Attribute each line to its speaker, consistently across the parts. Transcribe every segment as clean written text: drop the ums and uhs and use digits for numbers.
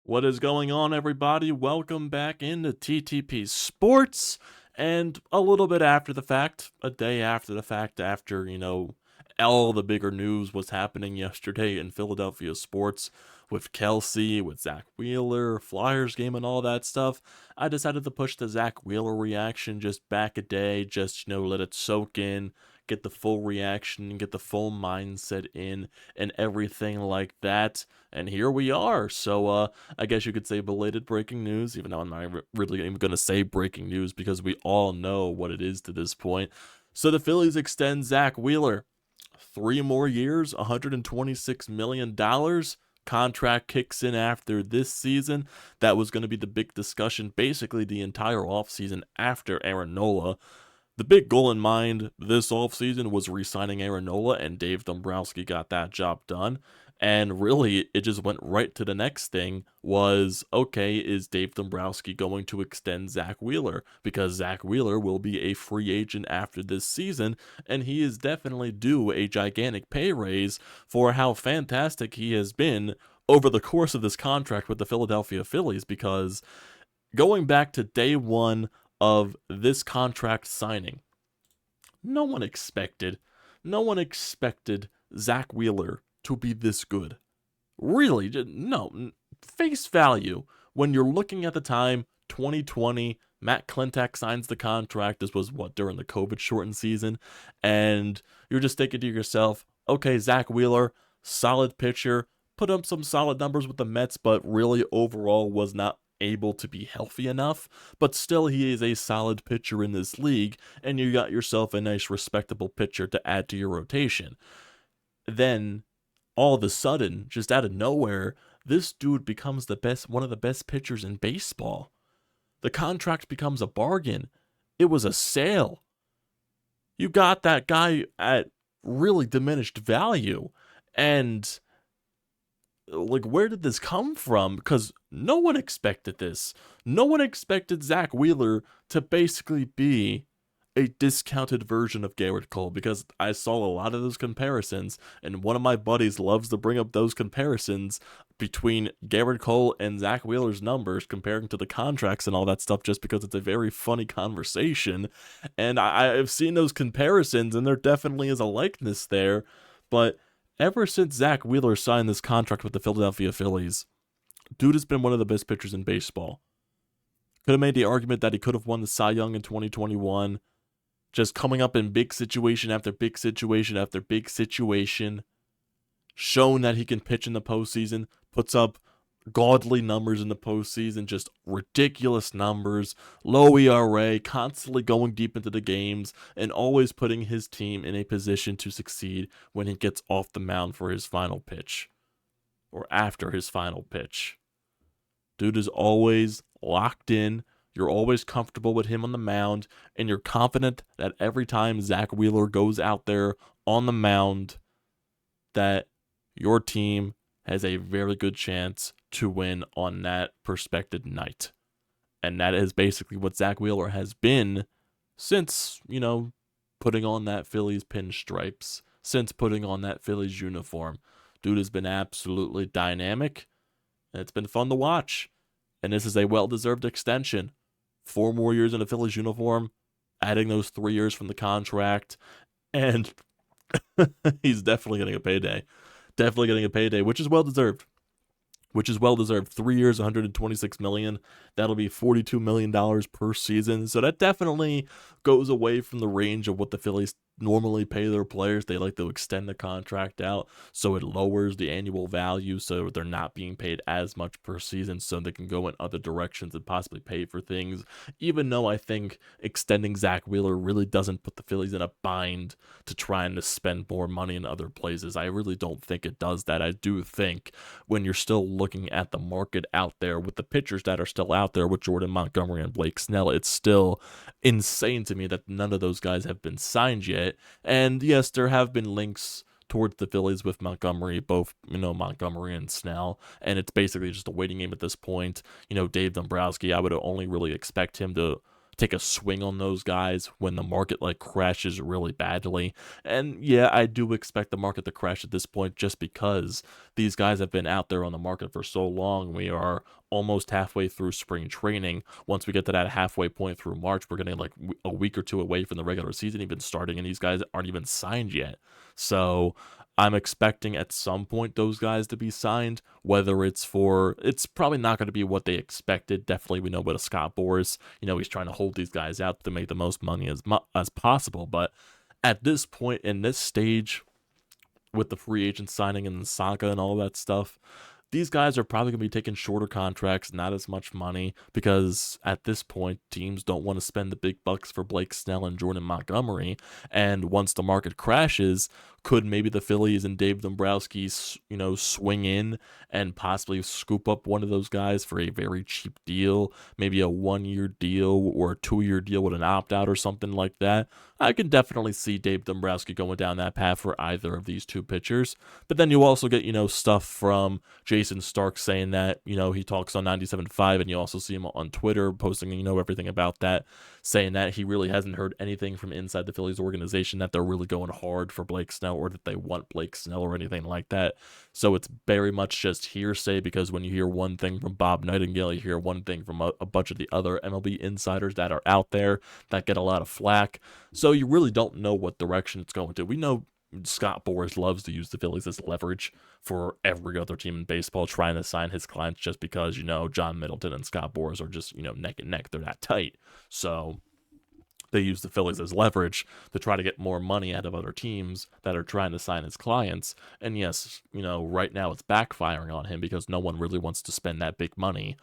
Speaker 1: What is going on, everybody? Welcome back into TTP Sports. And a little bit after the fact, a day after the fact, after, all the bigger news was happening yesterday in Philadelphia sports with Kelsey, with Zack Wheeler, Flyers game, and all that stuff, I decided to push the Zack Wheeler reaction just back a day, just, let it soak in, get the full reaction, get the full mindset in, and everything like that. And here we are. So, I guess you could say belated breaking news, even though I'm not really even going to say breaking news because we all know what it is to this point. So the Phillies extend Zack Wheeler 3 more years, $126 million. Contract kicks in after this season. That was going to be the big discussion basically the entire offseason after Aaron Nola. The big goal in mind this offseason was re-signing Aaron Nola, and Dave Dombrowski got that job done. And really, it just went right to the next thing was, okay, is Dave Dombrowski going to extend Zack Wheeler? Because Zack Wheeler will be a free agent after this season, and he is definitely due a gigantic pay raise for how fantastic he has been over the course of this contract with the Philadelphia Phillies, because going back to day one of this contract signing, no one expected Zack Wheeler to be this good. Really, no. Face value, when you're looking at the time, 2020, Matt Klentak signs the contract. This was, during the COVID-shortened season? And you're just thinking to yourself, okay, Zack Wheeler, solid pitcher, put up some solid numbers with the Mets, but really overall was not able to be healthy enough, but still he is a solid pitcher in this league, and you got yourself a nice respectable pitcher to add to your rotation. Then all of a sudden, just out of nowhere, this dude becomes one of the best pitchers in baseball. The contract becomes a bargain. It was a sale. You got that guy at really diminished value, and where did this come from? Because no one expected this. No one expected Zack Wheeler to basically be a discounted version of Gerrit Cole, because I saw a lot of those comparisons, and one of my buddies loves to bring up those comparisons between Gerrit Cole and Zack Wheeler's numbers, comparing to the contracts and all that stuff, just because it's a very funny conversation. And I've seen those comparisons, and there definitely is a likeness there, but ever since Zack Wheeler signed this contract with the Philadelphia Phillies, dude has been one of the best pitchers in baseball. Could have made the argument that he could have won the Cy Young in 2021, just coming up in big situation after big situation after big situation, shown that he can pitch in the postseason, puts up godly numbers in the postseason, just ridiculous numbers, low ERA, constantly going deep into the games, and always putting his team in a position to succeed when he gets off the mound for his final pitch, or after his final pitch. Dude is always locked in. You're always comfortable with him on the mound, and you're confident that every time Zack Wheeler goes out there on the mound, that your team has a very good chance to win on that prospective night. And that is basically what Zack Wheeler has been since, putting on that Phillies pinstripes, since putting on that Phillies uniform. Dude has been absolutely dynamic, and it's been fun to watch. And this is a well-deserved extension. 4 more years in a Phillies uniform, adding those 3 years from the contract, and he's definitely getting a payday. Definitely getting a payday, which is well-deserved. 3 years, $126 million. That'll be $42 million per season. So that definitely goes away from the range of what the Phillies normally pay their players. They like to extend the contract out, so it lowers the annual value, so they're not being paid as much per season, so they can go in other directions and possibly pay for things. Even though I think extending Zack Wheeler really doesn't put the Phillies in a bind to trying to spend more money in other places. I really don't think it does that. I do think when you're still looking at the market out there with the pitchers that are still out there with Jordan Montgomery and Blake Snell, it's still insane to me that none of those guys have been signed yet. And yes, there have been links towards the Phillies with Montgomery, both, Montgomery and Snell, and it's basically just a waiting game at this point. Dave Dombrowski, I would only really expect him to take a swing on those guys when the market like crashes really badly. And yeah, I do expect the market to crash at this point just because these guys have been out there on the market for so long. We are almost halfway through spring training. Once we get to that halfway point through March, we're getting like a week or two away from the regular season even starting, and these guys aren't even signed yet. So I'm expecting at some point those guys to be signed, whether it's probably not going to be what they expected. Definitely, we know what a Scott Boras, he's trying to hold these guys out to make the most money as possible. But at this point, in this stage, with the free agent signing and the saga and all that stuff, these guys are probably going to be taking shorter contracts, not as much money, because at this point, teams don't want to spend the big bucks for Blake Snell and Jordan Montgomery. And once the market crashes, could maybe the Phillies and Dave Dombrowski, swing in and possibly scoop up one of those guys for a very cheap deal, maybe a 1-year deal or a 2-year deal with an opt-out or something like that? I can definitely see Dave Dombrowski going down that path for either of these two pitchers. But then you also get, stuff from Jason Stark saying that, he talks on 97.5, and you also see him on Twitter posting, everything about that, saying that he really hasn't heard anything from inside the Phillies organization that they're really going hard for Blake Snell or that they want Blake Snell or anything like that. So it's very much just hearsay, because when you hear one thing from Bob Nightingale, you hear one thing from a bunch of the other MLB insiders that are out there that get a lot of flack. So you really don't know what direction it's going to. We know Scott Boras loves to use the Phillies as leverage for every other team in baseball trying to sign his clients, just because, John Middleton and Scott Boras are just, neck and neck. They're that tight. So they use the Phillies as leverage to try to get more money out of other teams that are trying to sign his clients. And yes, right now it's backfiring on him, because no one really wants to spend that big money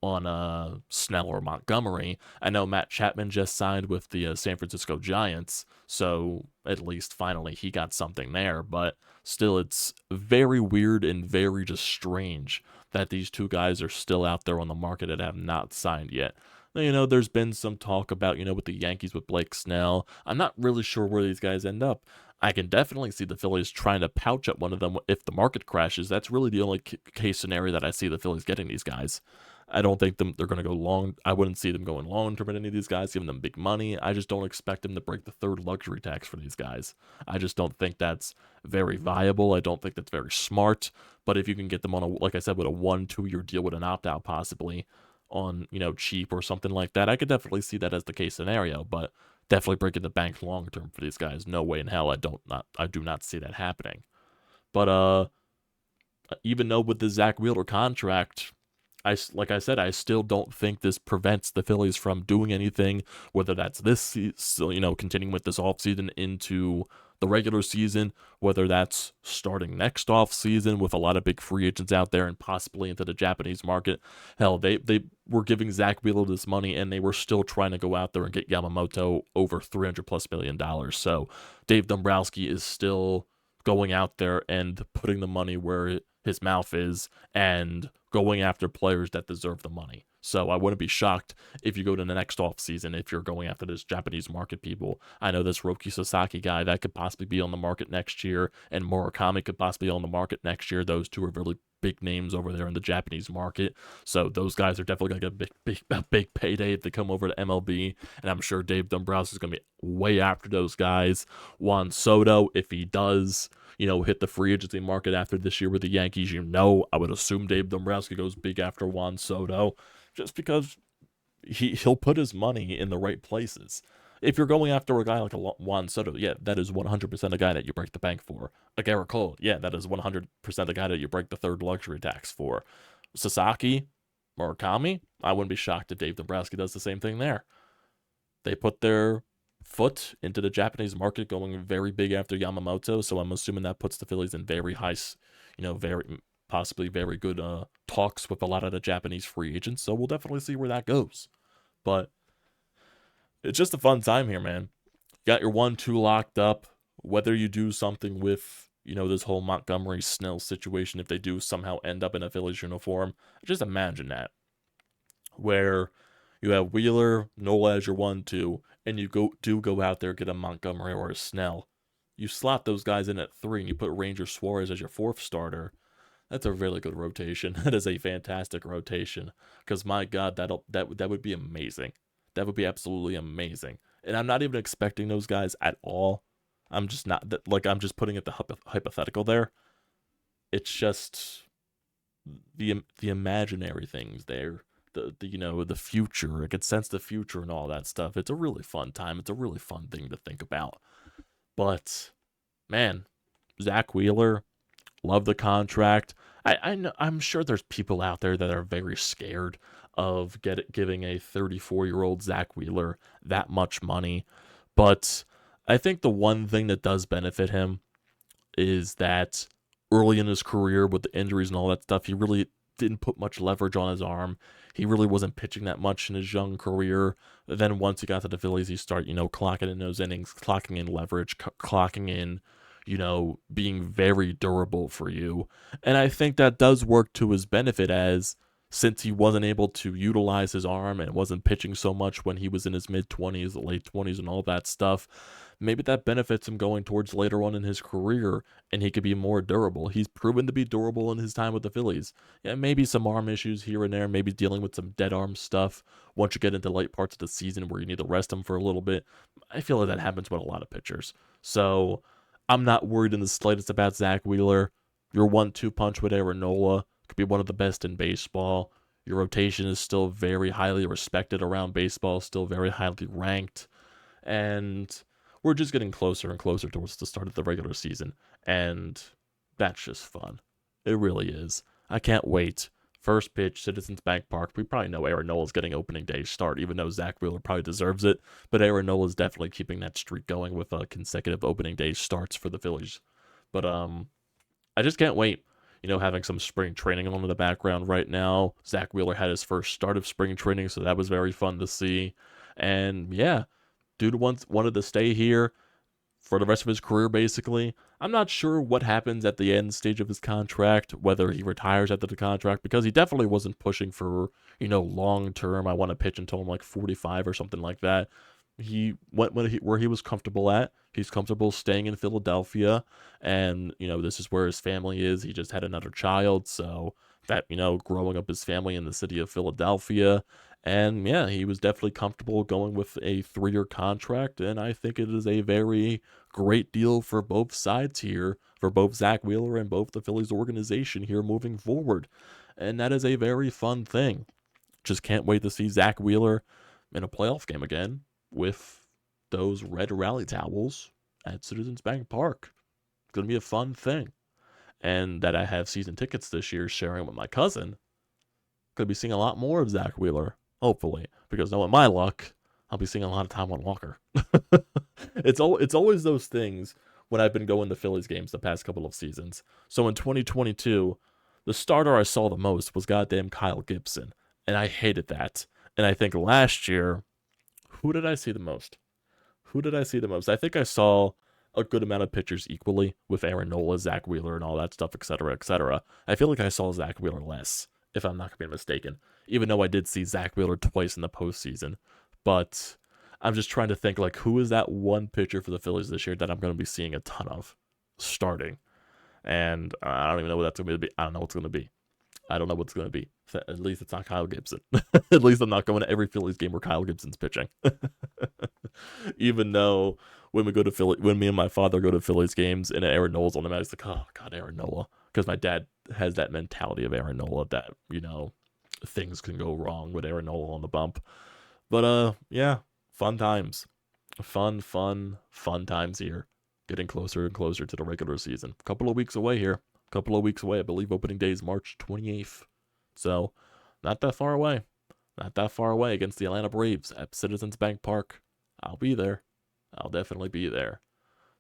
Speaker 1: on Snell or Montgomery. I know Matt Chapman just signed with the San Francisco Giants, so at least finally he got something there. But still, it's very weird and very just strange that these two guys are still out there on the market and have not signed yet. There's been some talk about, with the Yankees with Blake Snell. I'm not really sure where these guys end up. I can definitely see the Phillies trying to pouch at one of them if the market crashes. That's really the only case scenario that I see the Phillies getting these guys. I don't think they're going to go long. I wouldn't see them going long term at any of these guys, giving them big money. I just don't expect them to break the third luxury tax for these guys. I just don't think that's very viable. I don't think that's very smart. But if you can get them on like I said, with a 1-2 year deal with an opt out possibly on, cheap or something like that, I could definitely see that as the case scenario. But definitely breaking the bank long term for these guys, no way in hell. I do not see that happening. But even though with the Zack Wheeler contract, like I said, I still don't think this prevents the Phillies from doing anything, whether that's this, continuing with this offseason into the regular season, whether that's starting next offseason with a lot of big free agents out there and possibly into the Japanese market. Hell, they were giving Zack Wheeler this money, and they were still trying to go out there and get Yamamoto over $300+ million. So Dave Dombrowski is still going out there and putting the money where his mouth is and going after players that deserve the money. So I wouldn't be shocked if you go to the next offseason if you're going after this Japanese market people. I know this Roki Sasaki guy that could possibly be on the market next year, and Murakami could possibly be on the market next year. Those two are really big names over there in the Japanese market. So those guys are definitely going to get a big payday if they come over to MLB. And I'm sure Dave Dombrowski is going to be way after those guys. Juan Soto, if he does, hit the free agency market after this year with the Yankees, I would assume Dave Dombrowski goes big after Juan Soto, just because he'll put his money in the right places. If you're going after a guy like a Juan Soto, yeah, that is 100% a guy that you break the bank for. A Garrett Cole, yeah, that is 100% a guy that you break the third luxury tax for. Sasaki, Murakami, I wouldn't be shocked if Dave Dombrowski does the same thing there. They put their foot into the Japanese market going very big after Yamamoto, so I'm assuming that puts the Phillies in very high, very possibly very good talks with a lot of the Japanese free agents. So we'll definitely see where that goes. But it's just a fun time here, man. You got your 1-2 locked up. Whether you do something with, this whole Montgomery Snell situation, if they do somehow end up in a Phillies uniform, just imagine that. Where you have Wheeler, Nola as your 1-2, and you go out there, get a Montgomery or a Snell. You slot those guys in at 3, and you put Ranger Suarez as your 4th starter. That's a really good rotation. That is a fantastic rotation. Because my God, that would be amazing. That would be absolutely amazing. And I'm not even expecting those guys at all. I'm just not like I'm just putting it the hypothetical there. It's just the imaginary things there. The future. I could sense the future and all that stuff. It's a really fun time. It's a really fun thing to think about. But man, Zack Wheeler, love the contract. I know, I'm sure there's people out there that are very scared of giving a 34-year-old Zack Wheeler that much money, but I think the one thing that does benefit him is that early in his career with the injuries and all that stuff, he really didn't put much leverage on his arm. He really wasn't pitching that much in his young career. Then once he got to the Phillies, he started, clocking in those innings, clocking in leverage, clocking in, being very durable for you. And I think that does work to his benefit, as since he wasn't able to utilize his arm and wasn't pitching so much when he was in his mid-20s, late 20s, and all that stuff, maybe that benefits him going towards later on in his career, and he could be more durable. He's proven to be durable in his time with the Phillies. Yeah, maybe some arm issues here and there, maybe dealing with some dead arm stuff once you get into late parts of the season where you need to rest him for a little bit. I feel like that happens with a lot of pitchers. So I'm not worried in the slightest about Zack Wheeler. Your 1-2 punch with Aaron Nola could be one of the best in baseball. Your rotation is still very highly respected around baseball, still very highly ranked. And we're just getting closer and closer towards the start of the regular season. And that's just fun. It really is. I can't wait. First pitch, Citizens Bank Park. We probably know Aaron Nola's getting opening day start, even though Zack Wheeler probably deserves it. But Aaron Nola's definitely keeping that streak going with consecutive opening day starts for the Phillies. But I just can't wait. Having some spring training on in the background right now. Zack Wheeler had his first start of spring training, so that was very fun to see. And yeah, dude wanted to stay here for the rest of his career, basically. I'm not sure what happens at the end stage of his contract, whether he retires after the contract, because he definitely wasn't pushing for, long term. I want to pitch until I'm like 45 or something like that. He went where he was comfortable at. He's comfortable staying in Philadelphia, and this is where his family is. He just had another child, so that growing up his family in the city of Philadelphia, and yeah, he was definitely comfortable going with a 3-year contract, and I think it is a very great deal for both sides here, for both Zack Wheeler and both the Phillies organization here moving forward, and that is a very fun thing. Just can't wait to see Zack Wheeler in a playoff game again with those red rally towels at Citizens Bank Park. It's going to be a fun thing. And that I have season tickets this year sharing with my cousin. Could be seeing a lot more of Zack Wheeler, hopefully. Because knowing my luck, I'll be seeing a lot of Taijuan Walker. It's always those things when I've been going to Phillies games the past couple of seasons. So in 2022, the starter I saw the most was goddamn Kyle Gibson. And I hated that. And I think last year, who did I see the most? I think I saw a good amount of pitchers equally with Aaron Nola, Zack Wheeler, and all that stuff, etc., etc. I feel like I saw Zack Wheeler less, if I'm not going to be mistaken, even though I did see Zack Wheeler twice in the postseason. But I'm just trying to think, like, who is that one pitcher for the Phillies this year that I'm going to be seeing a ton of starting? And I don't even know what that's going to be. I don't know what's going to be. At least it's not Kyle Gibson. At least I'm not going to every Phillies game where Kyle Gibson's pitching. Even though when me and my father go to Phillies games and Aaron Nola's on the mat, it's like, oh God, Aaron Nola. Because my dad has that mentality of Aaron Nola that, things can go wrong with Aaron Nola on the bump. But yeah, fun times. Fun times here. Getting closer and closer to the regular season. A couple of weeks away here. I believe opening day is March 28th. So, not that far away. Against the Atlanta Braves at Citizens Bank Park. I'll be there. I'll definitely be there.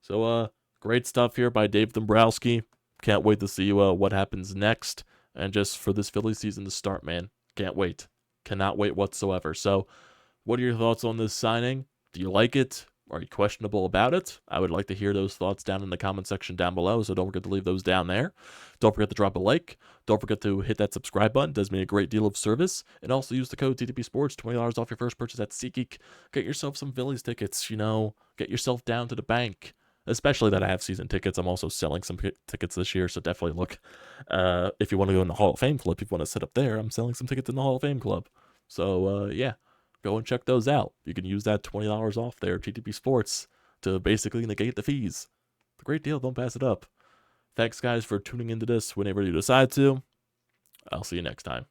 Speaker 1: So, great stuff here by Dave Dombrowski. Can't wait to see what happens next. And just for this Philly season to start, man. Can't wait. Cannot wait whatsoever. So, what are your thoughts on this signing? Do you like it? Are you questionable about it? I would like to hear those thoughts down in the comment section down below, so don't forget to leave those down there. Don't forget to drop a like. Don't forget to hit that subscribe button. It does me a great deal of service. And also use the code TTPSPORTS, $20 off your first purchase at SeatGeek. Get yourself some Phillies tickets, Get yourself down to the bank. Especially that I have season tickets. I'm also selling some tickets this year, so definitely look. If you want to go in the Hall of Fame Club, if you want to sit up there, I'm selling some tickets in the Hall of Fame Club. So, yeah. go and check those out. You can use that $20 off there, TTP Sports, to basically negate the fees. It's a great deal. Don't pass it up. Thanks, guys, for tuning into this whenever you decide to. I'll see you next time.